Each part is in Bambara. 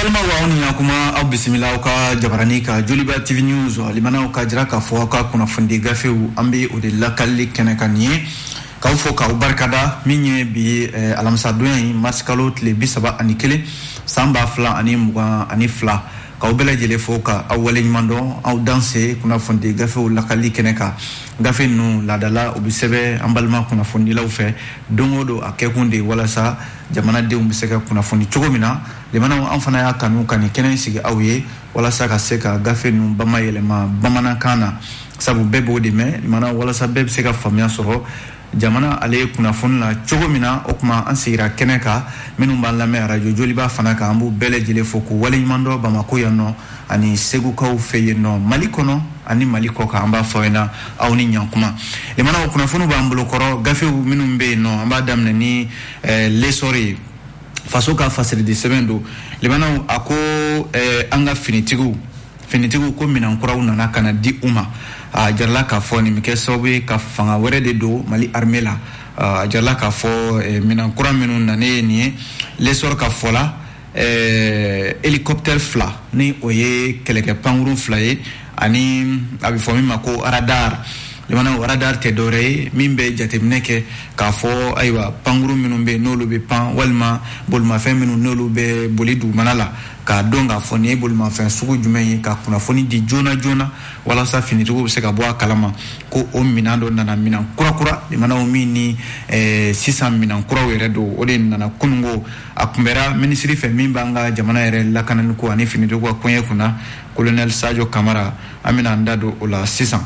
balma wa oni yakuma au bismillah ka jabarani ka Joliba TV News limana ka jira ka fo ka kuna fundi gafe u ambe o de lakalli kenekanie ka fo ka barkada minye bi alamsa doyen maskalo tle bisaba anikele samba fla ani muga ani fla ka obela jele fo ka awale mando au danser kuna fundi gafe u lakalli keneka gafe nu ladala obisebe ambalma kuna fundi la ufe dongodo akekunde wala sa jamana de umbiseka kuna fundi chogomina limana amfana ya kanu kani kenen sigi awye wala sa ka seka gafe nu bama yelema bamana kana sabu bebo de me limana wala sa bebe seka famia soro jamana ale kuna funla chogomina okuma ansira keneka minu balame radio Joliba fanaka ambu bele jele foku wale mando bamako yanno ani segu kaw feyeno malikono ani maliko ka amba foena awni nyankuma limana kuna funu bambulo koro gafe minu mbe no amba damne ni lesori fasoka fasiri de semendo limana ako anga finitigu ko minan kuraw nana kana di uma jarla ka foni mike sobe ka fanga were de do mali armela jarla ka fo minan kura minun nane ni lesor ka fola helicopter fla ni oye keleke panguru fla ye ani abi fomi mako radar limana radar te dore mimbe jatemneke ka fo aywa panguru minun be nolu be pan walma bolma fe minun nolu be bolidu manala ka donga foni bolma fe sugu jumen ka kuna foni di jona wala sa finitugo be se ka bo akalama ko o minando nana minan kura limana o mini 600 minan kura were do o de nana kungo akumbera ministry fe mimbanga jamana ere lakanan ko ani finitugo konye kuna colonel Sadio Camara amina ndado ola 600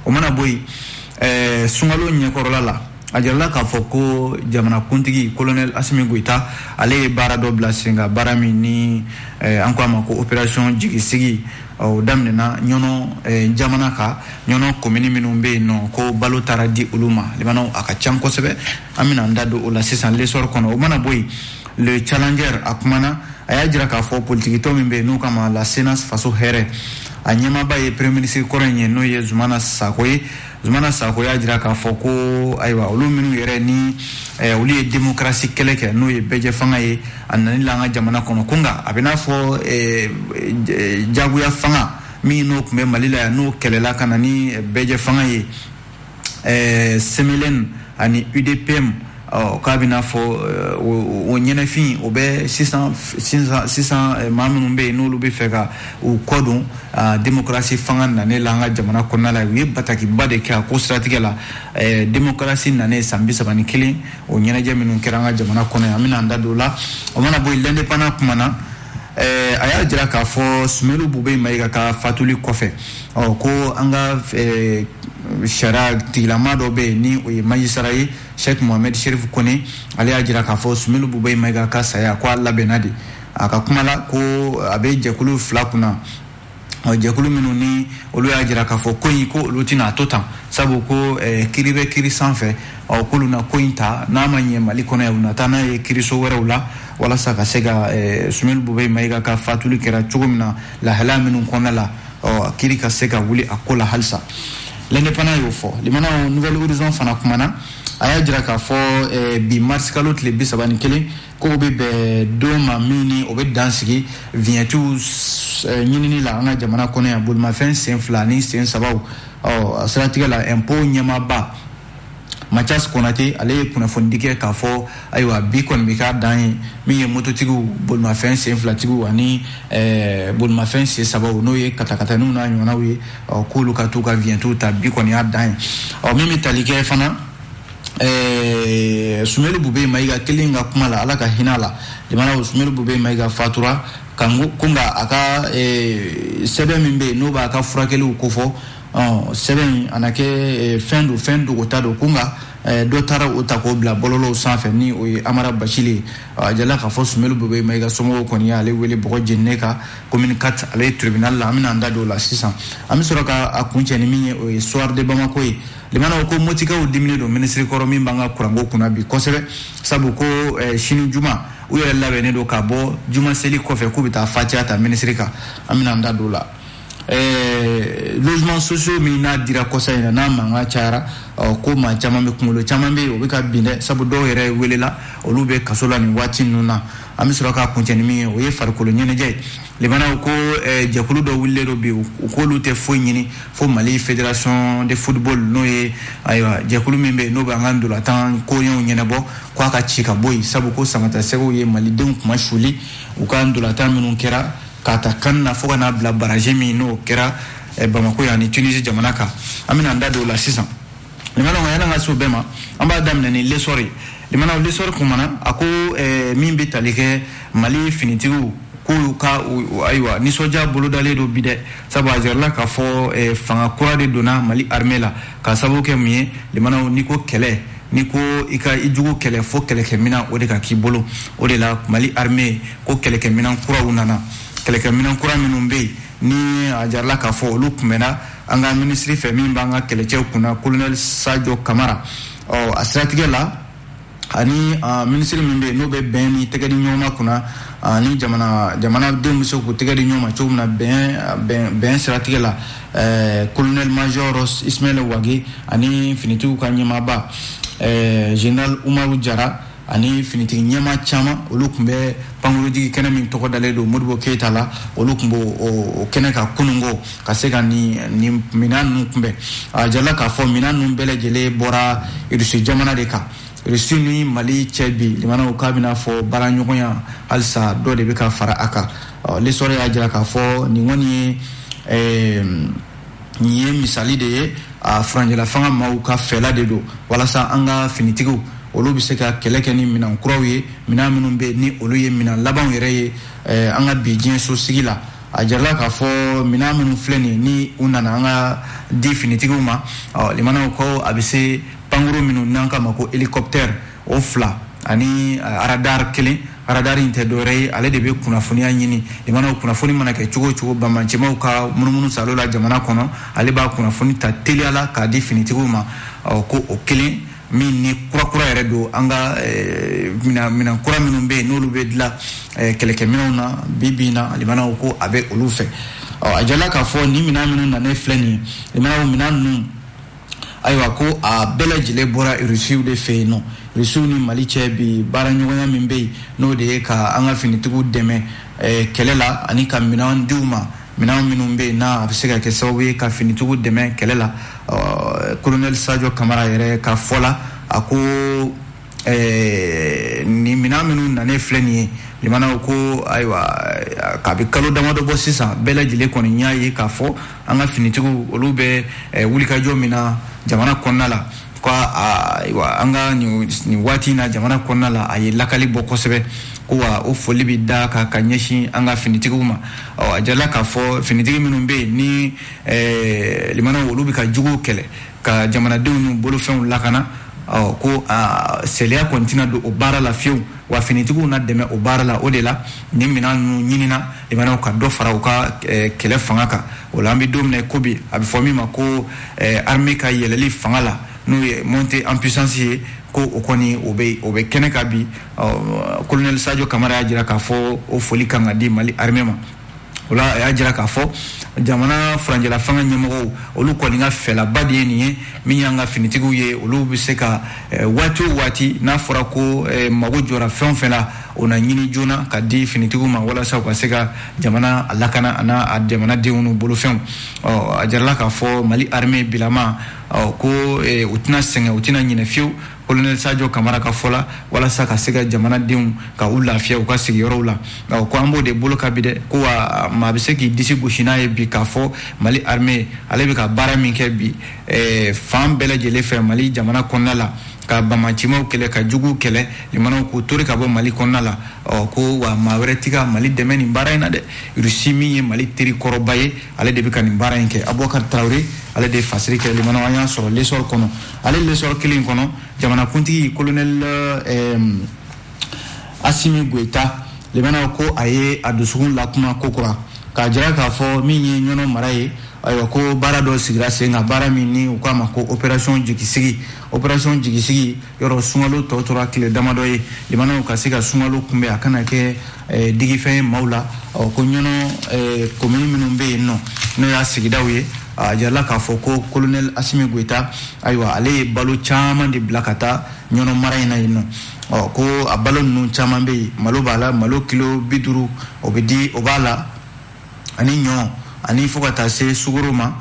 o mana boy sungalo nyekorola la ajarla ka foko jamana kuntigi colonel Assimi Goita ale bara do blasinga barami ni anko amako operation jigisigi o damnena nyono jamana ka nyono komini minumbe no ko balotara di uluma limano aka chanko sebe amina ndado ola 600 lesor kono o mana boy le challenger akumana ayajira ka fo politique to mimbe no kama la senas faso here anyema baye premier ministre korenye no ye Zumana Sako ajira ka foko aywa oluminu yere ni uli demokrasi keleke no ye beje fanga ye anani langa jamana kono kunga abina fo jagu ya fanga mi no kumbe malila ya no kelela kana ni beje fanga ye semelen ani UDPM kabina fo o nyene fin o be 600 mamnumbe no lu be feka o kodon demokrasi fanga na ne langa jamana konna la wi bataki bade ka ko strategie la demokrasi na ne sambisa bani killing o nyene jaminu kiranga jamana konna amina ndadola o mana boy l'indépendant kumana aya jira ka fo Sumelu Bube Maiga ka fatuli kofe ko anga shara tilamado be ni o majisarayi Sheikh Mohamed Sherif Kone ali ajira ka fo Sumelu Bube Maiga ka saya kwa labenadi aka kumala ko abe jekulu flakuna jekulu minuni olu ajira ka fo koyi ko lutina totan sabu ko kiribe kiri sanfe o kuluna kointa na manye malikona ya unatana kiriso werula wala saka sega Sumelu Bube Maiga ka fatuli kera chugumna la hala minun konala o kirika sega wuli akola halsa l'indépendant yo fo limana nouvelle horizon fana kumana aya jira ka fo bi mars kalot le bisabani kele ko be doma mini obe dansigi vientu nyinini la nga jamana kono ya bulma fen sen flani sen sabaw stratégie la impôt nyama ba Mathias Konate ale kuna fondike ka fo aywa bi kon mi ka dan mi ye mototigu bulma fen sen flatigu ani bulma fen sen sabaw no ye katakata nu na nyona we ko lu ka to ka vientu ta bi kon ya dan mi talike fana Sumelu Bube Maiga kilinga kumala alaka hinala limana Sumelu Bube Maiga fatura kangu kunga aka sebe mimbe no ba aka furakeli ukofo sebe anake fendu gotado kunga dotara utako bla bololo sanfe ni o Amara Bashili jala ka fo Sumelu Bube Maiga somo koni ale wele bogo jenneka commune 4 ale tribunal la amina ndado la 600 amisoka akunche ni minye o soir de Bamako limana ko motika o dimine do ministre koro min banga kurango kuna bi kosebe sabu ko shinu juma u yella bene do ka bo juma seli ko fe ku bita fatia ta ministre ka amina ndado la logement sociaux min n'a dira kosa ina n'a manga cara ko ma caman be kunkolo caman be o be ka bin dɛ sabu dɔw yɛrɛ welela olu be kaso la nin waati ninnu na an be sɔrɔ k'a kuncɛ ni min ye o ye farikolo ɲɛnajɛ limanaw ko jɛkulu dɔ wulilen do bi u k'olu tɛ foyi ɲini fo Mali fédération de football n'o ye ayiwa jɛkulu min be n'o bɛ an ka ndolantan koɲɛw ɲɛnabɔ k'a ka ci ka bɔ yen sabu ko samata sɛgɛw ye malidenw kuma suli u ka ndolantan minnu kɛra k'a ta kan na fo ka n'a bila baraji min n'o kɛra Bamako yan ni Tunisie jamana kan an bɛna an da don o la sisan limanaw yan'an ka se o bɛɛ ma an b'a daminɛ ni lesɔr ye limanaw lesɔr kumana a ko min bɛ tali kɛ Mali finitigiw k'u ka ayiwa nisɔndiya bolodalen do bi dɛ sabu a jirala k'a fɔ fanga kura de donna Mali armée la k'a sababu kɛ mun ye limanaw n'i ko kɛlɛ ni ko i jugu kɛlɛ fo kɛlɛkɛminɛn o de ka k'i bolo o de la Mali armée ko kɛlɛkɛminɛn kuraw nana kɛlɛkɛminɛn kura minnu bɛ yen ni a jarala k'a fɔ olu kunbɛnna an ka ministre fɛ min b'an ka kɛlɛcɛw kunna colonel Sadio Kamara a siratigɛ la ani ministre min bɛ yen n'o bɛ bɛn ni tɛgɛ di ɲɔgɔn ma kunna ni jamanadenw bɛ se k'u tɛgɛ di ɲɔgɔn ma cogo min na bɛn siratigɛ la colonel major Ismail Wage ani finitigiw ka ɲɛmaaba général Umaru Jara ani finitigi ɲɛma caman olu tun bɛ pankurutigi kɛnɛ min tɔgɔ dalen don Modibo Keyita la olu tun b'o kɛnɛ ka kunungo ka se ka nin minɛn ninnu kunbɛn a jarala k'a fɔ minɛn ninnu bɛɛ lajɛlen bɔra Rusi jamana de kan Rusi ni Mali cɛ bi limanaw k'a bɛna fɔ baaraɲɔgɔnya halisa dɔ de bɛ ka fara a kan lesɔrɔ y'a jira k'a fɔ nin kɔni ye misali de ye furanjɛla fanga maaw ka fɛla de don walasa an ka finitigiw olu bɛ se ka kɛlɛ kɛ ni minɛn kuraw ye minɛn minnu bɛ ni olu ye minɛn labanw yɛrɛ ye an ka bi diɲɛ sosigi la a jarala k'a fɔ minɛn minnu filɛ nin ni u nana an ka di finitigiw ma limanaw ko a bɛ se pankuru minnu n'an k'a ma ko hélicoptère o 2 ani radar 1 radar in tɛ dɔwɛrɛ ye ale de bɛ kunnafoniya ɲini limanaw kunnafoni mana kɛ cogo o cogo bamancɛmaw ka munumunu salo la jamana kɔnɔ ale b'a kunnafoni ta teliya la k'a di finitigiw ma ko o 1 min ni kura yɛrɛ don an ka minɛn kura minnu bɛ yen n'olu bɛ dilan kɛlɛkɛminɛnw na bi na limanaw ko a bɛ olu fɛ a jarala k'a fɔ ni minɛn minnu nalen filɛ nin ye limanaw minɛn ninnu ayiwa ko a bɛɛ lajɛlen bɔra Rusiw de fɛ yen nɔ Rusiw ni Mali cɛ bi baaraɲɔgɔnya min bɛ yen n'o de ye ka an ka finitigiw dɛmɛ kɛlɛ la ani ka minɛn diw ma minɛn minnu bɛ yen n'a a bɛ se ka kɛ sababu ye ka finitigiw dɛmɛ kɛlɛ la colonel Sadio Kamara yɛrɛ ka fɔ la a ko ni minɛn minnu nalen filɛ nin ye limanaw ko ayiwa k'a bɛ kalo damadɔ bɔ sisan bɛɛ lajɛlen kɔni y'a ye k'a fɔ an ka finitigiw olu bɛ wulikajɔ min na jamana kɔnɔna la ko ayiwa an ka nin waati in na jamana kɔnɔna la a ye lakali bɔ kosɛbɛ ko wa o foli bɛ da ka ɲɛsin an ka finitigiw ma a jarala k'a fɔ finitigi minnu bɛ yen ni limanaw olu bɛ ka juguw kɛlɛ ka jamanadenw n'u bolofɛnw lakana ko sɛliya kɔni tɛna don o baara la fiyewu wa finitigiw na dɛmɛ o baara la o de la nin minɛn ninnu ɲinina limanaw ka dɔ fara u ka kɛlɛ fanga kan o la an bɛ don min na ko bi a bɛ fɔ min ma ko armée ka yɛlɛli fanga la n'o ye montée en puissance ye ko o kɔni o bɛ kɛnɛ kan bi colonel Sadio Kamara y'a jira k'a fɔ o foli kan ka di Mali armée ma o la a y'a jira k'a fɔ jamana furanjɛla fanga ɲɛmɔgɔw olu kɔni ka fɛlaba de ye nin ye min y'an ka finitigiw ye olu bɛ se ka waati o waati n'a fɔra ko mago jɔra fɛn o fɛn la o na ɲini joona ka di finitigiw ma walasa u ka se ka jamana lakana a n'a jamanadenw n'u bolofɛnw a jarala k'a fɔ Mali armée bilama ko u tɛna sɛgɛn u tɛna ɲinɛ fiyewu colonel Sadio Kamara ka fɔ la walasa ka se ka jamanadenw ka u lafiya u ka sigiyɔrɔw la ko an b'o de bolo ka bi dɛ ko wa maa bɛ se k'i disi gosi n'a ye bi k'a fɔ Mali armée ale bɛ ka baara min kɛ bi fan bɛɛ lajɛlen fɛ Mali jamana kɔnɔna la ka bamancimaw kɛlɛ ka juguw kɛlɛ limanaw k'u tori ka bɔ Mali kɔnɔna la ko wa maa wɛrɛ ti ka Mali dɛmɛ nin baara in na dɛ Rusi min ye Mali teri kɔrɔba ye ale de bɛ ka nin baara in kɛ Abubakar Traoré ale de ye fasiri kɛ limanaw an y'a sɔrɔ lesɔr kɔnɔ ale lesɔr kelen kɔnɔ jamanakuntigi colonel Assimi Goïta limanaw ko a ye a dusukun lakuma kokura k'a jira k'a fɔ min ye ɲɔnɔ mara ye ayiwa ko baara dɔ sigira sen kan baara min ni u k'a ma ko opération jigisigi yɔrɔ sunkalo tɔ tora tile damadɔ ye limanaw ka se ka sunkalo kunbɛn a kana kɛ digifɛn ye maaw la ko ɲɔnɔ commune minnu bɛ yen nɔ n'o y'a sigidaw ye a jarala k'a fɔ ko colonel Asimi Goita ayiwa ale ye balo caman de bila ka taa ɲɔnɔ mara in na yen nɔ ko a balo ninnu caman bɛ yen malo b'a la malo kilo 50 o b'a la ani ɲɔ ani fo ka taa se sugoro ma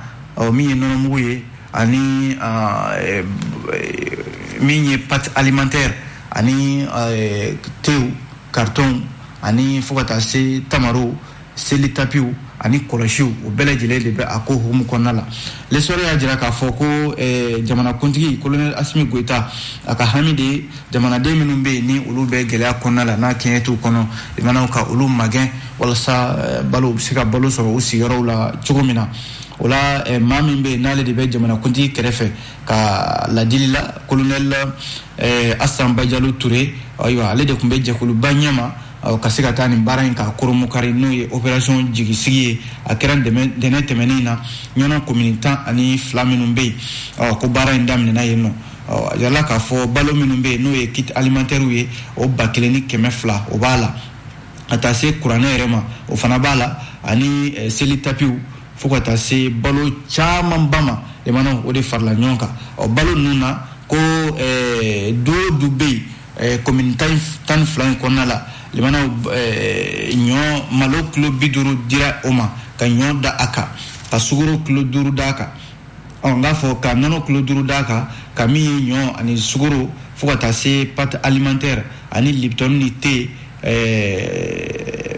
min ye nɔnɔmugu ye ani min ye pâte alimentaire ani tew carton ani fo ka taa se tamaro seli tapiw ani kɔlɔsiw o bɛɛ lajɛlen de bɛ a ko hukumu kɔnɔna la l'histoire y'a jira k'a fɔ ko jamanakuntigi colonel Asimi Goita a ka hami de jamanaden minnu bɛ yen ni olu bɛ gɛlɛya kɔnɔna la n'a kɛɲɛ t'u kɔnɔ limanaw ka olu magɛn walasa balo bɛ se ka balo sɔrɔ u sigiyɔrɔw la cogo min na o la maa min bɛ yen n'ale de bɛ jamanakuntigi kɛrɛfɛ ka ladili la colonel Asan Bajalo Ture ayiwa ale de tun bɛ jɛkuluba ɲɛma ka se ka taa nin baara in ka koromokari n'o ye opération jigisigi ye a kɛra dɛnɛ tɛmɛnen na ɲɔnɔ commune 12 minnu bɛ yen ko baara in daminɛna yen nɔ a yala k'a fɔ balo minnu bɛ yen n'o ye kit alimentaire ye o 1200 o b'a la ka taa se kuranɛ yɛrɛ ma o fana b'a la ani seli tapiw fo ka taa se balo caman ba ma limanaw o de farala ɲɔgɔn kan balo ninnu na ko du bɛ yen commune 12 in kɔnɔna la limanaw ɲɔ malo kilo 50 dira o ma ka ɲɔ da a kan ka sugoro kilo 5 da a kan n k'a fɔ ka nɔnɔ kilo 5 da a kan ka min ye ɲɔ ani sugoro fo ka taa se pâte alimentaire ani Lipton ni thé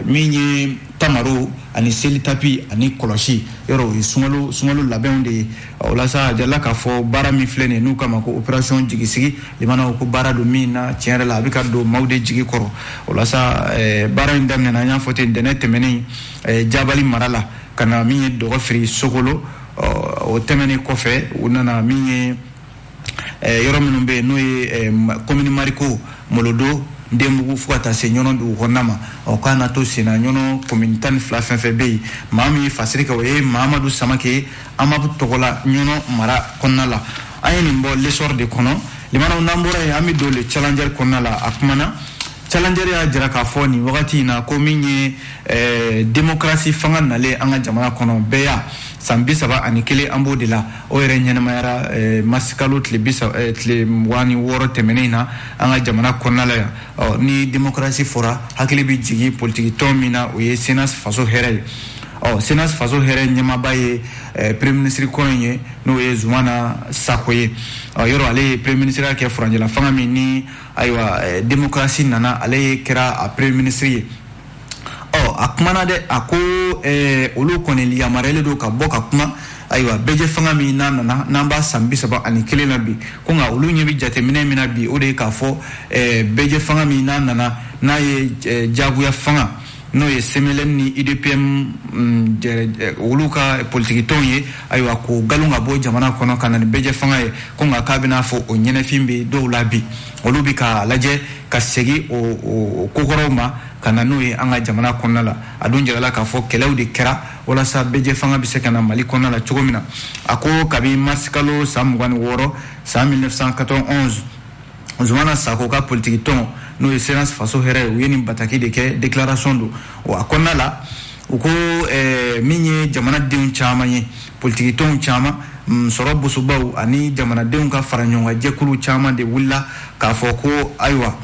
min ye tamaro ani seli tapi ani kɔlɔsi yɔrɔ o ye sunkalo labɛnw de ye o la sa a jarala k'a fɔ baara min filɛ nin ye n'u k'a ma ko opération jigisigi limanaw ko baara don min na tiɲɛ yɛrɛ la a bɛ ka don maaw de jigi kɔrɔ o la sa baara in daminɛna an y'a fɔ ten ntɛnɛn tɛmɛnen Jabali mara la ka na min ye dɔgɔfiri Sogolo o tɛmɛnen kɔfɛ u nana min ye yɔrɔ minnu bɛ yen n'o ye commune Mariko Molodo Denbugu fo ka taa se ɲɔnɔ dugu kɔnɔna ma k'a na to sen na ɲɔnɔ commune 12 fɛn fɛn bɛ yen maa min ye fasiri kɛ o ye Mahamadu Samake Amadu tɔgɔla ɲɔnɔ mara kɔnɔna la an ye nin bɔ l'essor de kɔnɔ limanaw n'an bɔra yen an bɛ don le challenger kɔnɔna la a kumana challenger y'a jira k'a fɔ nin wagati in na ko min ye démocratie fanga nalen an ka jamana kɔnɔ bɛɛ y'a san 31 an b'o de la o yɛrɛ ɲɛnamayara masikalo tile 26 tɛmɛnen na an ka jamana kɔnɔna la yan ni démocratie fɔra hakili bɛ jigin politique tɔn min na o ye Senas faso hɛrɛ ye Senas faso hɛrɛ ɲɛmaaba ye premier ministre kɔn ye n'o ye Zumana Sako ye yɔrɔ ale ye premier ministre kɛ furanjɛla fanga min ni ayiwa démocratie nana ale kɛra a premier ministre ye a kumana dɛ a ko olu kɔni yamaruyalen don ka bɔ ka kuma ayiwa bɛjɛ fanga min n'a nana n'an b'a san 31 na bi ko nka olu ɲɛ bɛ jateminɛ min na bi o de ye k'a fɔ bɛjɛ fanga min n'a nana n'a ye jagoya fanga n'o ye CMLN ni UDPM olu ka politique tɔnw ye ayiwa ko galon ka bɔ jamana kɔnɔ ka na ni bɛjɛ fanga ye ko nka k'a bɛna fɔ o ɲɛnɛfin bɛ dɔw la bi olu bɛ ka lajɛ ka segin o kokɔrɔw ma ka na n'o ye an ka jamana kɔnɔna la a dun jirala k'a fɔ kɛlɛw de kɛra walasa bɛjɛ fanga bɛ se ka na Mali kɔnɔna la cogo min na a ko kabi mars kalo san 26 san 1991 Zumana Sako ka politique tɔn n'o ye Senas faso hɛrɛ u ye nin bataki de kɛ déclaration don a kɔnɔna la u ko min ye jamanadenw caman ye politique tɔnw caman sɔrɔ bosobaw ani jamanadenw ka fara ɲɔgɔn jɛkulu caman de wulila k'a fɔ ko ayiwa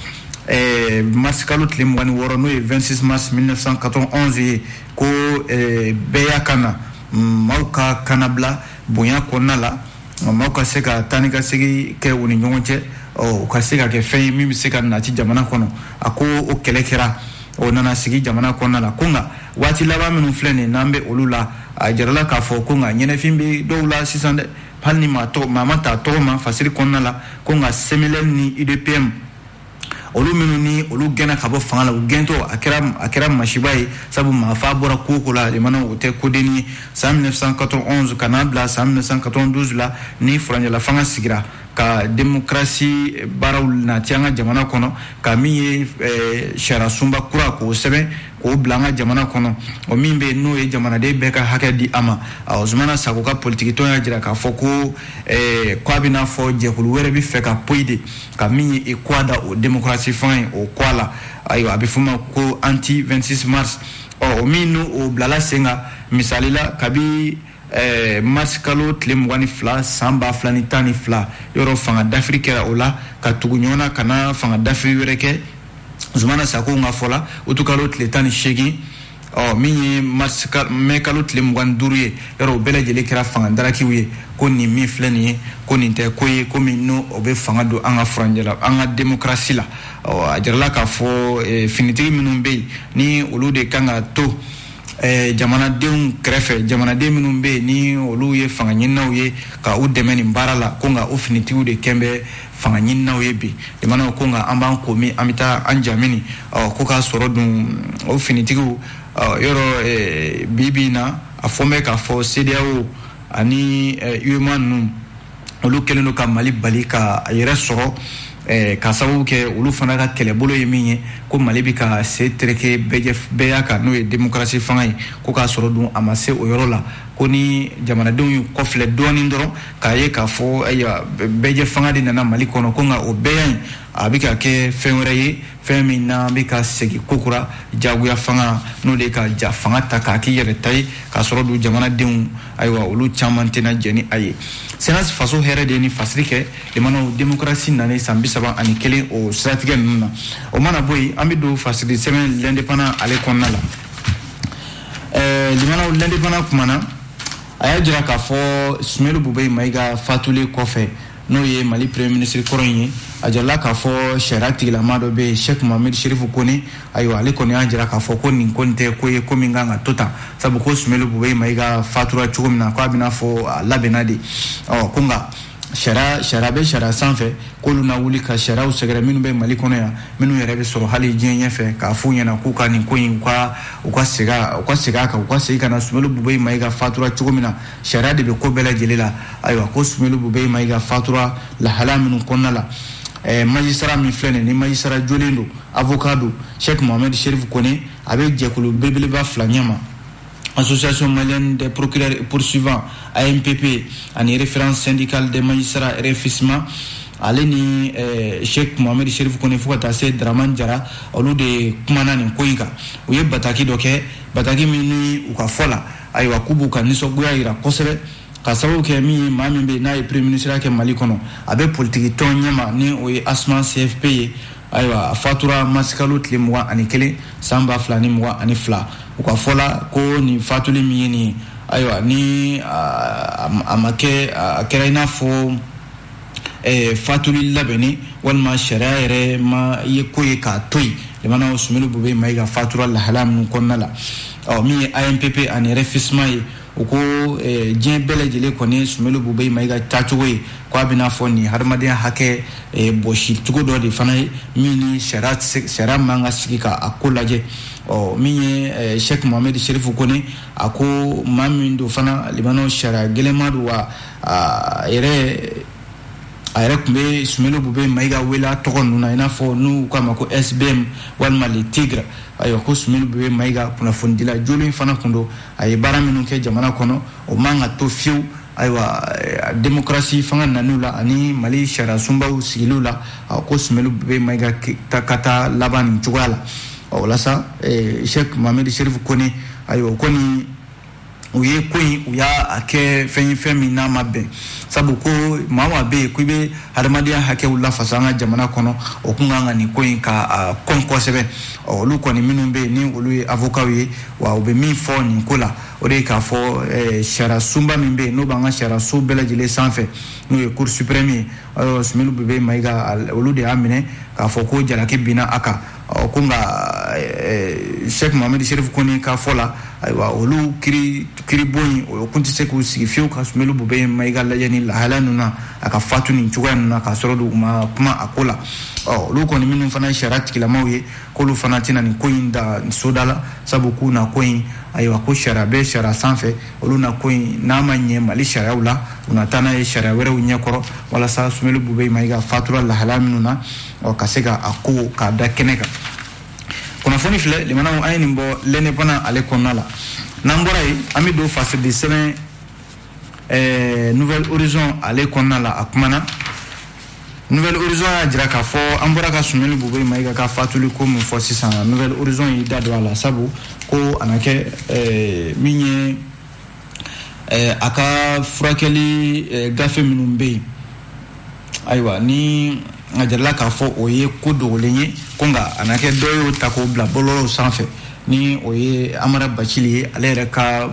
mars kalo tile 26 n'o ye 26 mars 1991 ye ko bɛɛ y'a ka na maaw ka kanabila bonya kɔnɔna la maaw ka se ka taa ni ka segin kɛ u ni ɲɔgɔn cɛ u ka se ka kɛ fɛn ye min bɛ se ka nati jamana kɔnɔ a ko o kɛlɛ kɛra o nana sigi jamana kɔnɔna la ko nka waati laban minnu filɛ nin n'an bɛ olu la a jarala k'a fɔ ko nka ɲɛnɛfin bɛ dɔw la sisan dɛ hali ni maa ma ta tɔgɔ ma fasiri kɔnɔna la ko nka CMLN ni UDPM olu minnu ni olu gɛnna ka bɔ fanga la u gɛntɔ a kɛra masiba ye sabu maafa bɔra ko la limanaw o tɛ kodenni ye san 1991 ka n'a bila san 1992 la ni furanjɛla fanga sigira ka démocratie baaraw nati an ka jamana kɔnɔ ka min ye sariya sunba kura k'o sɛbɛn k'o bila an ka jamana kɔnɔ o min bɛ n'o ye jamanaden bɛɛ ka hakɛ di a ma Zumana Sako ka politique tɔn y'a jira k'a fɔ ko k'a bɛ n'a fɔ jɛkulu wɛrɛ bɛ fɛ ka poyi de ka min ye kɔ da o démocratie fanga ye o kɔ la ayiwa a bɛ f'o ma ko anti 26 mars o min n'o bilala sen kan misali la kabi mars kalo tile 22 san 2012 yɔrɔ fanga dafiri kɛra o la ka tugu ɲɔgɔn na ka na fanga dafiri wɛrɛ kɛ Zumana Sako ka fɔ la utu kalo tile 18 min ye mai kalo tile 25 ye yɔrɔ o bɛɛ lajɛlen kɛra fanga darakiw ye ko nin min filɛ nin ye ko nin tɛ ko ye ko min n'o o bɛ fanga don an ka furanjɛ la an ka démocratie la a jirala k'a fɔ finitigi minnu bɛ yen ni olu de kan ka to jamanadenw kɛrɛfɛ jamanaden minnu bɛ yen ni olu ye fanga ɲininaw ye ka u dɛmɛ nin baara la ko nka o finitigiw de kɛn bɛ fanga ɲininaw ye bi jamanaw ko nka an b'an komi an bɛ taa an jamini ko k'a sɔrɔ dun o finitigiw yɔrɔ bi na a fɔ bɛ k'a fɔ CEDEAO ani UEMOA ninnu olu kɛlen don ka Mali bali ka a yɛrɛ sɔrɔ ka sababu kɛ olu fana ka kɛlɛbolo ye min ye ko Mali bɛ ka se tereke bɛɛ y'a kan n'o ye démocratie fanga ye ko k'a sɔrɔ dun a ma se o yɔrɔ la ko ni jamanadenw y'u kɔfilɛ dɔɔnin dɔrɔn k'a ye k'a fɔ ayiwa bɛɛ fanga de nana Mali kɔnɔ ko nka o bɛɛ yan a bɛ ka kɛ fɛn wɛrɛ ye fɛn min na bɛ ka segin kokura jagoya fanga n'o de ka ja fanga ta k'a k'i yɛrɛ ta ye k'a sɔrɔ dun jamanadenw ayiwa olu caman tɛna jɛ ni a ye Sénat faso hɛrɛ de ye ni fasiri kɛ limanaw démocratie nalen san 31 o siratigɛ ninnu na o mana bɔ yen an bɛ don fasiri sɛbɛn l'indépendant ale kɔnɔna la limanaw l'indépendant kumana a y'a jira k'a fɔ Sumelu Bubeyi Mayiga fatulen kɔfɛ n'o ye Mali premier ministre kɔrɔ in ye a jirala k'a fɔ sariya tigilama dɔ bɛ yen Sheikh Mohamed Sherifu Kone ayiwa ale kɔni y'a jira k'a fɔ ko nin ko nin tɛ ko ye ko min kan ka to tan sabu ko Sumelu Bubeyi Mayiga fatura cogo min na k'a bɛna fɔ a labɛnna de ko nka sariya bɛ sariya sanfɛ k'olu na wuli ka sariyaw sɛgɛrɛ minnu bɛ Mali kɔnɔ yan minnu yɛrɛ bɛ sɔrɔ hali diɲɛ ɲɛfɛ k'a f'u ɲɛna k'u ka nin ko in u ka segin a kan u ka segin ka na Sumelu Bubeyi Mayiga fatura cogo min na sariya de bɛ ko bɛɛ lajɛlen la ayiwa ko Sumelu Bubeyi Mayiga fatura lahala minnu kɔnɔna la magistrat min filɛ nin ni magistrat jolen don avocat don Sheikh Mohamed Sherifu Kone a bɛ jɛkulu belebeleba fila ɲɛma Association malienne des procureurs et poursuivants AMPP ani référence syndicale des magistrats RFISMA ale ni Sheikh Mohamed Sherifu Kone fo ka taa se Dramane Jara olu de kumana nin ko in kan u ye bataki dɔ kɛ bataki min ni u ka fɔ la ayiwa k'u b'u ka nisɔngoya jira kosɛbɛ ka sababu kɛ min ye maa min bɛ n'a ye premier ministre kɛ Mali kɔnɔ a bɛ politique tɔn ɲɛma ni o ye Asuman CFP ye ayiwa a fatura mars kalo tile 21 san 2022 u ka fɔ la ko nin fatuli min ye nin ayiwa ni a ma kɛ a kɛra i n'a fɔ fatuli labɛnni walima sariya yɛrɛ ma ye ko ye k'a to yen limanaw Sumelu Bubeyi Mayiga fatura lahala minnu kɔnɔna la min ye AMPP ani RFISMA ye u ko diɲɛ bɛɛ lajɛlen kɔni Sumelu Bubeyi Mayiga taacogo ye ko a bɛna fɔ nin hadamadenya hakɛ bɔsi cogo dɔ de fana ye min ni sariya man ka sigi k'a ko lajɛ min ye Sheikh Mohamed Sherifu Kone a ko maa min don fana limanaw sariya gɛlɛnman don wa a yɛrɛ tun bɛ Sumelu Bubeyi Mayiga wele a tɔgɔ ninnu na i n'a fɔ n'u k'a ma ko SBM walima les Tigres ayiwa ko Sumelu Bubeyi Mayiga kunnafonidila jolen fana kun don a ye baara minnu kɛ jamana kɔnɔ o man ka to fiyewu ayiwa démocratie fanga naniw la ani Mali sariya sunbaw sigiliw la ko Sumelu Bubeyi Mayiga ka taa laban nin cogoya la walasa Sheikh Mohamed Sherifu Kone ayiwa o kɔni u ye ko in u y'a kɛ fɛn min n'a ma bɛn sabu ko maa o maa bɛ yen ko i bɛ hadamadenya hakɛw lafasa an ka jamana kɔnɔ o kun kan ka nin ko in ka kɔn kosɛbɛ olu kɔni minnu bɛ yen ni olu ye avocat ye wa u bɛ min fɔ nin ko la o de ye k'a fɔ sariya sunba min bɛ yen n'o b'an ka sariya so bɛɛ lajɛlen sanfɛ n'o ye cour suprême ye Sumelu Bubeyi Mayiga olu de y'a minɛ k'a fɔ ko jalaki binna a kan ko nka Sheikh Mohamed Sherifu Kone ka fɔ la ayiwa olu kiribon in o kun tɛ se k'u sigi fiyewu ka Sumelu Bubeyi Mayiga lajɛ ni lahala ninnu na a ka fatu nin cogoya ninnu na k'a sɔrɔ u ma kuma a ko la olu kɔni minnu fana ye sariya tigilamaw ye k'olu fana tɛna nin ko in da soda la sabu k'u na ko in ayiwa ko sariya bɛ sariya sanfɛ olu na ko in n'a ma ɲɛ Mali sariyaw la u na taa n'a ye sariya wɛrɛw ɲɛkɔrɔ walasa Sumeli Bube Mayiga fatura lahala minnu na ka se ka a ko k'a da kɛnɛ kan. Kunnafoni filɛ limanaw an ye nin bɔ l'indépendant ale kɔnɔna la n'an bɔra yen an bɛ don fasɛde sɛbɛn Nouvelle Horizon ale kɔnɔna la a kumana Nouvelle Horizon y'a jira k'a fɔ an bɔra ka Sumeli Bube Mayiga ka fatuli ko min fɔ sisan Nouvelle Horizon y'i da don a la sabu ko a na kɛ min ye a ka furakɛli gafe minnu bɛ yen ayiwa ni a jarala k'a fɔ o ye ko dogolen ye ko nka a na kɛ dɔ y'o ta k'o bila bɔlɔlɔw sanfɛ ni o ye Amara Bacili ye ale yɛrɛ ka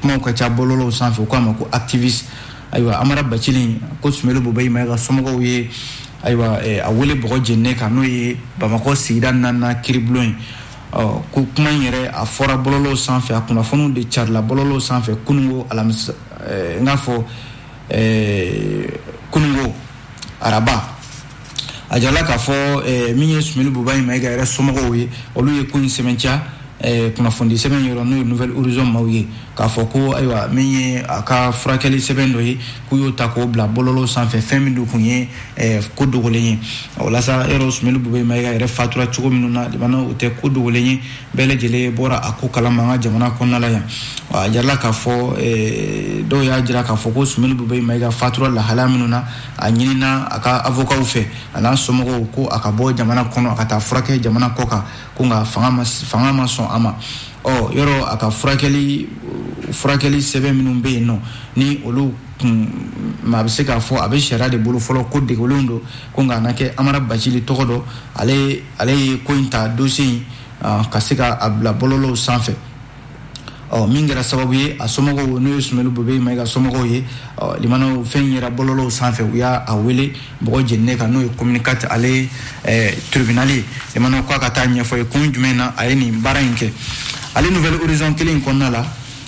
kumaw ka ca bɔlɔlɔw sanfɛ o k'a ma ko activiste ayiwa Amara Bacili ko Sumeli Bube Mayiga somɔgɔw ye ayiwa a wele bɔgɔ jeninen kan n'o ye Bamakɔ sigida 4nan kiribulon ye ko kuma in yɛrɛ a fɔra bɔlɔlɔw sanfɛ a kunnafoniw de carila bɔlɔlɔw sanfɛ kunungo alamisa n k'a fɔ kunungo araba a jarala k'a fɔ min ye Sumeli Bube Mayiga yɛrɛ somɔgɔw ye olu ye ko in sɛbɛntiya kunnafoni sɛbɛn yɔrɔ n'o ye Nouvelle Horizon maaw ye k'a fɔ ko ayiwa min ye a ka furakɛli sɛbɛn dɔ ye k'u y'o ta k'o bila bɔlɔlɔw sanfɛ fɛn min don kun ye ko dogolen ye walasa yɔrɔ Sumeli Bube Mayiga yɛrɛ fatura cogo minnu na limana o tɛ ko dogolen ye bɛɛ lajɛlen bɔra a ko kalama an ka jamana kɔnɔna la yan a jarala k'a fɔ dɔw y'a jira k'a fɔ ko Sumeli Bube Mayiga fatura lahala minnu na a ɲinina a ka avocaw fɛ a n'a somɔgɔw ko a ka bɔ jamana kɔnɔ a ka taa furakɛ jamana kɔ kan ko nka fanga ma sɔn a ma yɔrɔ a ka furakɛli sɛbɛn minnu bɛ yen nɔ ni olu a bɛ se k'a fɔ a bɛ sariya de bolo fɔlɔ ko degelenw don ko nka a na kɛ Amara Bacili tɔgɔ dɔ ale ye ko in ta dossier in ka se ka a bila bɔlɔlɔw sanfɛ min kɛra sababu ye a somɔgɔw n'o ye Sumeli Bube Mayiga somɔgɔw ye limanaw fɛn yɛrɛ bɔlɔlɔw sanfɛ u y'a wele bɔgɔ jeninen kan n'o ye communiqué ale tribunal ye limanaw k'a ka taa ɲɛfɔ ye kun jumɛn na a ye nin baara in kɛ ale Nouvelle Horizon kelen in kɔnɔna la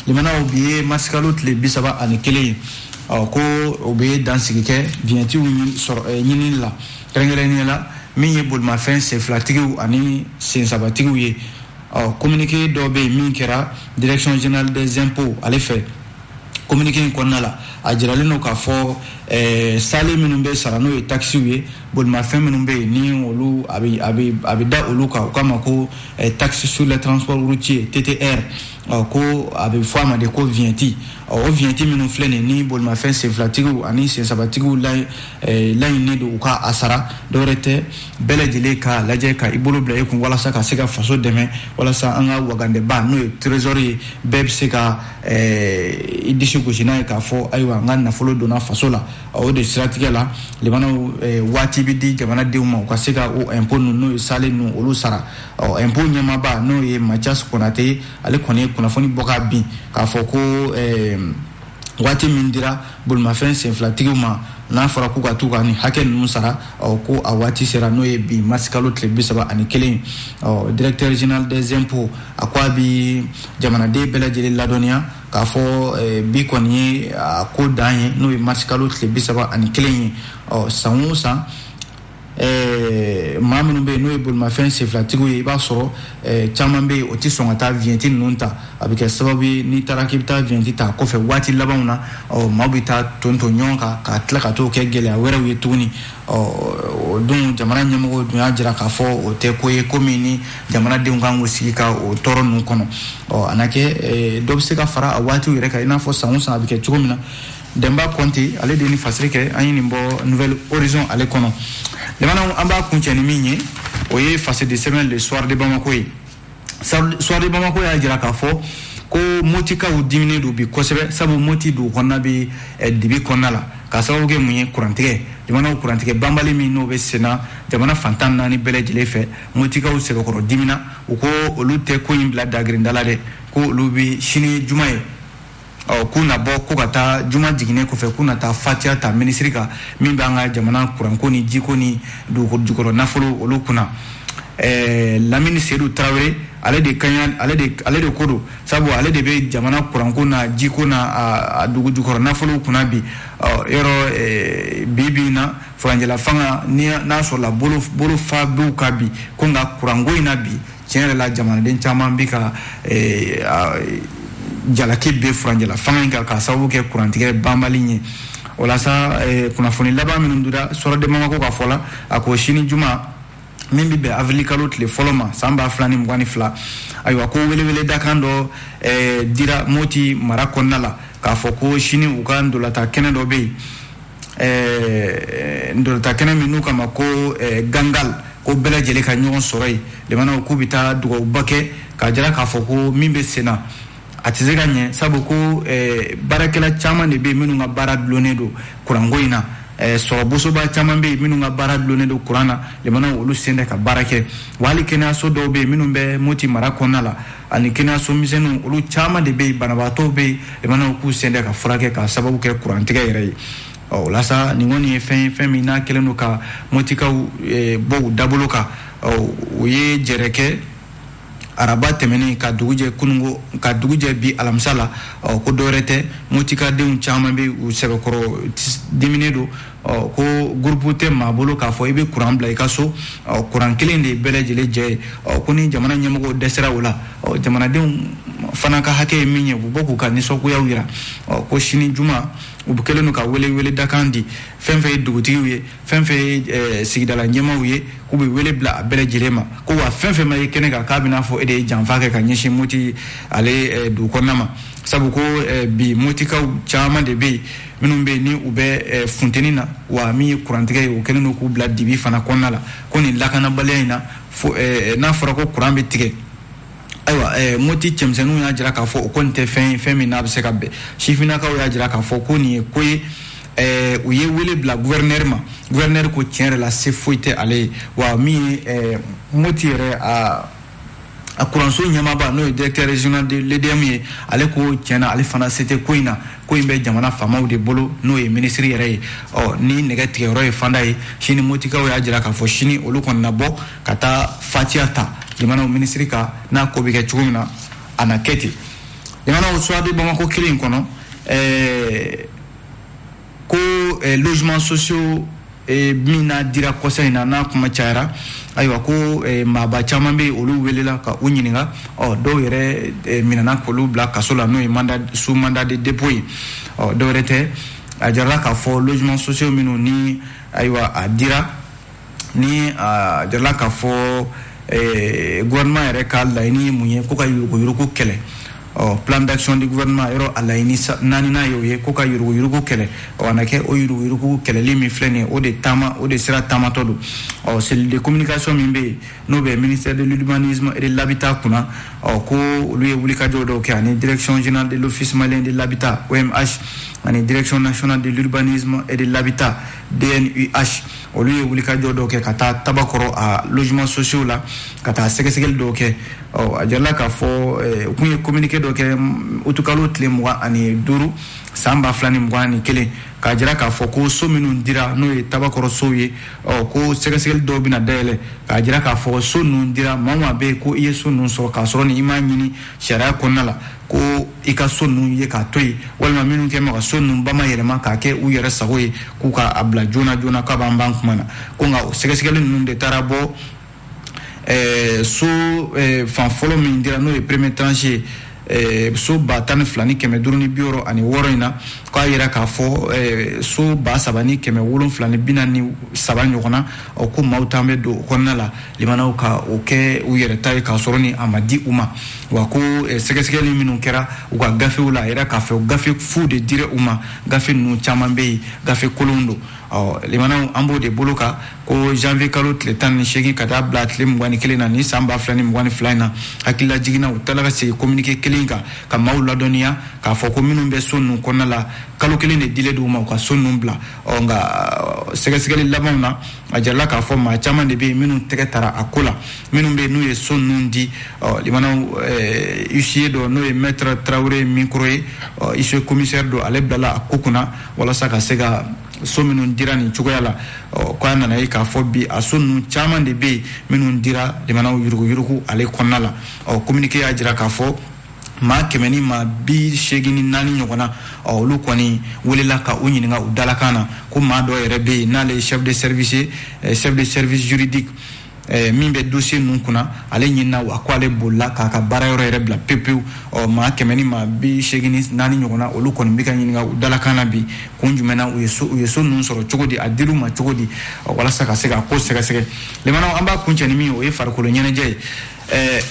limanaw bi ye masikalo tile 31 ye ko o bɛ dansigi kɛ biɲɛtiw ɲinini la kɛrɛnkɛrɛnnenya la min ye bolimafɛn senfilatigiw ani sensabatigiw ye communiqué dɔ bɛ yen min kɛra direction générale des impôts ale fɛ communiqué in kɔnɔna la a jiralen don k'a fɔ sale minnu bɛ sara n'o ye taxiw ye bolimafɛn minnu bɛ yen ni olu a bɛ da olu kan o kama ko taxe sur les transports routiers TTR ko a bɛ fɔ a ma de ko vignette o vignette minnu filɛ nin ni bolimafɛn senfilatigiw ani sensabatigiw laɲininen don u ka a sara dɔwɛrɛ tɛ bɛɛ lajɛlen ka lajɛ ka i bolo bila i kun walasa ka se ka faso dɛmɛ walasa an ka wagandɛba n'o ye trésor ye bɛɛ bɛ se ka i disi gosi n'a ye k'a fɔ ayiwa an ka nafolo donna faso la o de siratigɛ la limanaw waati bɛ di jamanadenw ma u ka se ka o impôt ninnu n'o ye sale ninnu olu sara impôt ɲɛmaaba n'o ye Mathias Konate ye ale kɔni ye kunnafoni bɔ k'a bin k'a fɔ ko waati min dira bolimafɛn senfilatigiw ma n'a fɔra k'u ka t'u ka nin hakɛ ninnu sara ko a waati sera n'o ye bi masikalo tile 31 directeur général des impôts a ko a bi jamanaden bɛɛ lajɛlen ladɔnniya k'a fɔ bi kɔni ye a ko dan ye n'o ye masikalo tile 31 ye san o san maa minnu bɛ yen n'o ye bolimafɛn senfilatigiw ye i b'a sɔrɔ caman bɛ yen o tɛ sɔn ka taa vignette ninnu ta a bɛ kɛ sababu ye n'i taara k'i bɛ taa vignette ta kɔfɛ waati labanw na maaw bɛ taa tonton ɲɔgɔn kan ka tila ka t'o kɛ gɛlɛya wɛrɛw ye tuguni o don jamana ɲɛmɔgɔw dun y'a jira k'a fɔ o tɛ ko ye komi ni jamanadenw kan k'u sigi ka o tɔɔrɔ ninnu kɔnɔ a na kɛ dɔ bɛ se ka fara a waatiw yɛrɛ kan i n'a fɔ san o san a bɛ kɛ cogo min na Demba Konte ale de ni fasiri kɛ an ye nin bɔ Nouvelle Horizon ale kɔnɔ limanaw an b'a kuncɛ ni min ye o ye fasidi sɛbɛn le soir de Bamako ye soir de Bamako y'a jira k'a fɔ ko motikaw diminen don bi kosɛbɛ sabu moti don kɔnɔna bɛ dibi kɔnɔna la k'a sababu kɛ mun ye kurantigɛ jamanaw kurantigɛ banbali min n'o bɛ senna jamana fantan naani bɛɛ lajɛlen fɛ motikaw sɛbɛkɔrɔ dimina u ko olu tɛ ko in bila dagirinda la dɛ ko olu bɛ sini juma ye k'u na bɔ ko ka taa juma jiginnen kɔfɛ k'u na taa fatiya ta minisiri kan min b'an ka jamana kuranko ni jiko ni dugukolo jukɔrɔ nafolo olu kunna Lamine Seydou Traoré ale de kodo sabu ale de be jamana kuranko na jiko na a dugu jukɔrɔ nafolo kunna bi yɔrɔ bibi na furanjɛla fanga ni n'a sɔrɔla bolo fa bew ka bi ko nka kuranko in na bi tiɲɛ yɛrɛ la jamanaden caman bi ka jalaki be furanjɛla fanga in kan k'a sababu kɛ kurantigɛ banbali ye o la sa kunnafoni laban minnu dira sɔrɔ de mamako ka fɔ la a ko sini juma min bi bɛn avril kalo tile fɔlɔ ma san 2022 ayiwa ko welewele dakan dɔ dira Moti mara kɔnɔna la k'a fɔ ko sini u ka ndolata kɛnɛ dɔ bɛ yen ndolata kɛnɛ min n'u kama ko gangal ko bɛɛ lajɛlen ka ɲɔgɔn sɔrɔ yen lemanaw k'u bɛ taa dugawuba kɛ k'a jira k'a fɔ ko min bɛ sen na a tɛ se ka ɲɛ sabu ko baarakɛla caman de bɛ yen minnu ka baara dulonnen don kuranko in na sɔrɔbosoba caman bɛ yen minnu ka baara dulonnen don kuran na lemanaw olu sen tɛ ka baara kɛ wa hali kɛnɛyaso dɔw bɛ yen minnu bɛ Moti mara kɔnɔna la ani kɛnɛyaso misɛnninw olu caman de bɛ yen banabaatɔw bɛ yen lemanaw k'u sen tɛ ka furakɛ k'a sababu kɛ kurantigɛ yɛrɛ ye o la sa nin kɔni ye fɛn min n'a kɛlen don ka Motikaw bɔ u dabolo kan o ye jɛrɛ kɛ araba tɛmɛnen ka dugujɛ kunungo ka dugujɛ bi alamisa la ko dɔwɛrɛ tɛ Motikadenw caman bɛ u sɛbɛkɔrɔ diminen don ko groupe tɛ maa bolo k'a fɔ i bɛ kuran bila i ka so kuran kelen de ye bɛɛ lajɛlen jɛ ye ko ni jamana ɲɛmɔgɔw dɛsɛra o la jamanadenw fana ka hakɛ ye min ye u bɛ bɔ k'u ka nisɔngoyaw yira ko sini juma u bɛ kɛlen don ka wele dakan di fɛn fɛn ye dugutigiw ye fɛn fɛn ye sigidala ɲɛmaaw ye k'u bɛ wele bila a bɛɛ lajɛlen ma ko wa fɛn fɛn ma ye kɛnɛ kan k'a bɛ n'a fɔ e de ye janfa kɛ ka ɲɛsin Moti ale dugu kɔnɔna ma sabu ko bi Motikaw caman de bɛ yen minnu bɛ yen ni u bɛ funteni na wa min ye kurantigɛ ye o kɛlen don k'u bila dibi fana kɔnɔna la ko nin lakanabaliya in na n'a fɔra ko kuran bɛ tigɛ ayiwa Moti cɛmisɛnninw y'a jira k'a fɔ o kɔni tɛ fɛn min n'a bɛ se ka bɛn sifinnakaw y'a jira k'a fɔ ko nin ye ko ye u ye wele bila gouverneur ma gouverneur ko tiɲɛ yɛrɛ la se foyi tɛ ale ye wa min ye Moti yɛrɛ a kuranso ɲɛmaaba n'o ye directeur régional de l'EDM ye ale ko tiɲɛna ale fana se tɛ ko in na ko in bɛ jamana faamaw de bolo n'o ye ministre yɛrɛ ye ni nɛgɛ tigɛyɔrɔ ye fanda ye sini Motikaw y'a jira k'a fɔ sini olu kɔni na bɔ ka taa fatiya ta jamanaw ministre kan n'a ko bɛ kɛ cogo min na a na kɛ ten jamanaw suwadi Bamako kelen kɔnɔ ko logements sociaux min n'a dira kɔsa in na n'a kuma cayara ayiwa ko maaba caman bɛ olu welela ka u ɲininka dɔw yɛrɛ minɛna k'olu bila kaso la n'o ye sous mandat de dépôt ye dɔwɛrɛ tɛ a jarala k'a fɔ logements sociaux minnu ni ayiwa a dira ni a jarala k'a fɔ gouvernement yɛrɛ ka laɲini ye mun ye ko ka yurugu kɛlɛ plan d'action du gouvernement yɔrɔ a laɲini naaninan ye o ye ko ka yurugu kɛlɛ a na kɛ o yurugu kɛlɛli min filɛ nin ye o de sira taamatɔ don cellule de communication min bɛ yen n'o bɛ ministère de l'urbanisme et de l'habitat kunna ko olu ye wulikajɔ dɔw kɛ ani direction générale de l'office malien de l'habitat OMH ani direction nationale de l'urbanisme et de l'habitat DNUH olu ye wulikajɔ dɔw kɛ ka taa tabakɔrɔ a logements sociaux la ka taa sɛgɛsɛgɛli dɔw kɛ a jarala k'a fɔ u kun ye communiqué dɔ kɛ utukalo tile 25 san 2021 k'a jira k'a fɔ ko so minnu dira n'o ye tabakɔrɔ sow ye ko sɛgɛsɛgɛli dɔw bɛna dayɛlɛ k'a jira k'a fɔ so ninnu dira maa o maa bɛ yen ko i ye so ninnu sɔrɔ k'a sɔrɔ ni i m'a ɲini sariya kɔnɔna la ko i ka so ninnu ye k'a to yen walima minnu kɛ mɛ ka so ninnu bamayɛlɛma k'a kɛ u yɛrɛ sago ye k'u ka bila joona k'a b'an ban kuma na ko nka o sɛgɛsɛgɛli ninnu de taara bɔ so fan fɔlɔ min dira n'o ye premier tranche ye so 10,260 in na k'a yira k'a fɔ so 3,743 ɲɔgɔn na ko maaw t'an bɛ don o kɔnɔna la limanaw ka o kɛ u yɛrɛ ta ye k'a sɔrɔ ni a ma di u ma wa ko sɛgɛsɛgɛli minnu kɛra u ka gafew la a yira k'a fɔ gafe fu de dira u ma gafe ninnu caman bɛ yen gafe kolonw don limanaw an b'o de bolo kan ko janvier kalo tile 18 ka taa bila tile 21 na ni san 2022 in na hakilila jiginna u taara ka segin communiqué kelen kan ka maaw ladɔnniya k'a fɔ ko minnu bɛ so ninnu kɔnɔna la kalo kelen de dilen d'u ma u ka so ninnu bila nka sɛgɛsɛgɛli labanw na a jarala k'a fɔ maa caman de bɛ yen minnu tɛgɛ tara a ko la minnu bɛ yen n'u ye so ninnu di limanaw huissier dɔ n'o ye maître Traoré Minkoro ye huissier commissaire dɔ ale bilala a ko kunna walasa ka se ka so minnu dira nin cogoya la ko a nana ye k'a fɔ bi a so ninnu caman de bɛ yen minnu dira jamanaw yurugu ale kɔnɔna la communiqué y'a jira k'a fɔ maa 100 ni maa 84 ɲɔgɔn na olu kɔni welela ka u ɲininka u dalakan na ko maa dɔ yɛrɛ bɛ yen n'ale ye chef de service juridique min bɛ dossier ninnu kunna ale ɲinina wa ko ale bolila k'a ka baara yɔrɔ yɛrɛ bila pepewu maa 100 ni maa 84 ɲɔgɔn na olu kɔni bɛ ka ɲininka u dalakan na bi kun jumɛn na u ye so ninnu sɔrɔ cogo di a dir'u ma cogo di walasa ka se ka ko sɛgɛsɛgɛ lemanaw an b'a kuncɛ ni min o ye farikolo ɲɛnajɛ ye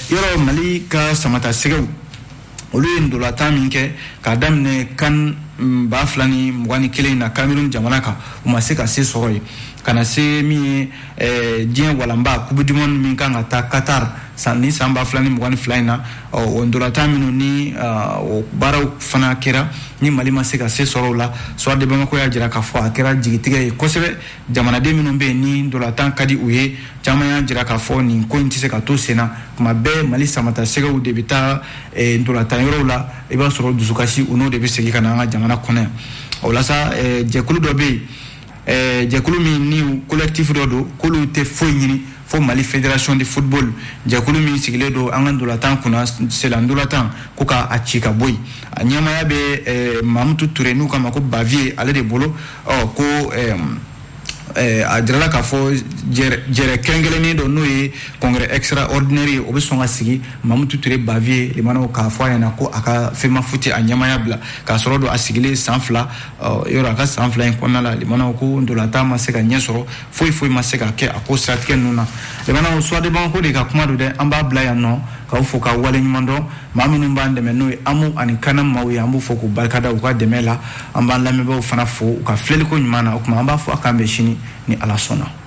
yɔrɔ Mali ka samata sɛgɛw olu ye ndolatan min kɛ k'a daminɛ kan 2021 na Cameroun jamana kan u ma se ka se sɔrɔ ye kana se min ye diɲɛ walanba coupe du monde min kan ka taa Qatar san 2022 in na o ndolatan minnu ni o baaraw fana kɛra ni Mali ma se ka se sɔrɔ o la Soir de Bamako y'a jira k'a fɔ a kɛra jigitigɛ ye kosɛbɛ jamanaden minnu bɛ yen ni ndolatan ka di u ye caman y'a jira k'a fɔ nin ko in tɛ se ka to sen na tuma bɛɛ Mali samata sɛgɛw de bɛ taa ndolatan yɔrɔw la i b'a sɔrɔ dusukasi u n'o de bɛ segin ka na an ka jamana kɔnɔ yan o la sa jɛkulu dɔ bɛ yen jɛkulu min ni collectif dɔ don k'olu tɛ foyi ɲini fo Mali Fédération de football jɛkulu min sigilen don an ka ndolatan kunna Selan ndolatan ko k'a ci ka bɔ yen a ɲɛmaya bɛ Mamutu Ture n'u k'a ma ko Bavier ale de bolo ko a jirala k'a fɔ jɛrɛ kɛrɛnkɛrɛnnen dɔ n'o ye congrès extraordinaire ye o bɛ sɔn ka sigi Mamutu Ture Bavier limanaw k'a fɔ a ɲɛna ko a ka fɛnma futi a ɲɛmaya bila k'a sɔrɔ don a sigilen san 2 yɔrɔ a ka san 2 in kɔnɔna la limanaw ko ndolatan ma se ka ɲɛ sɔrɔ foyi ma se ka kɛ a ko siratigɛ ninnu na limanaw Soir de Bamako de ka kuma don dɛ an b'a bila yan nɔ k'aw fɔ ka wale ɲuman dɔn maa minnu b'an dɛmɛ n'o ye Amu ani Kana maaw ye an b'u fɔ k'u barikada u ka dɛmɛ la an b'an lamɛnbaaw fana fo u ka filɛliko ɲuman na o kuma an b'a fɔ a k'an bɛn sini ni Ala sɔnna